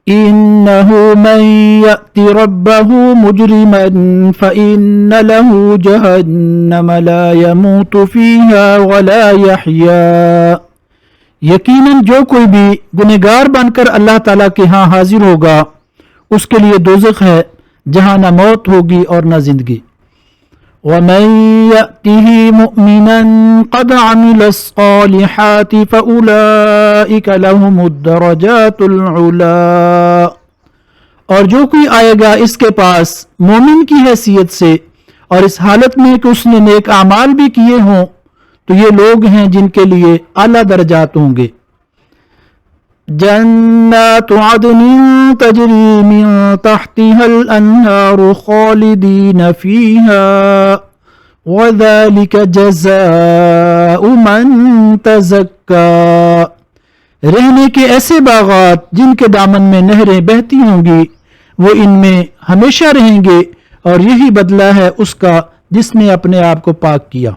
إنه من يأت ربه مجرما فإن له جهنم لا يموت فيها ولا يحيا، یقیناً جو کوئی بھی گنہگار بن کر اللہ تعالیٰ کے ہاں حاضر ہوگا اس کے لیے دوزخ ہے جہاں نہ موت ہوگی اور نہ زندگی۔ وَمَن يَأْتِهِ مُؤْمِنًا قَدْ عَمِلَ الصَّالِحَاتِ فَأُولَئِكَ لَهُمُ الدَّرَجَاتُ الْعُلَىٰ، اور جو کوئی آئے گا اس کے پاس مومن کی حیثیت سے اور اس حالت میں کہ اس نے نیک اعمال بھی کیے ہوں تو یہ لوگ ہیں جن کے لیے اعلیٰ درجات ہوں گے۔ جنات عدن تجری من تحتها الانہار خالدین فیہا وذلک جزاء من تزکا، رہنے کے ایسے باغات جن کے دامن میں نہریں بہتی ہوں گی، وہ ان میں ہمیشہ رہیں گے، اور یہی بدلہ ہے اس کا جس نے اپنے آپ کو پاک کیا۔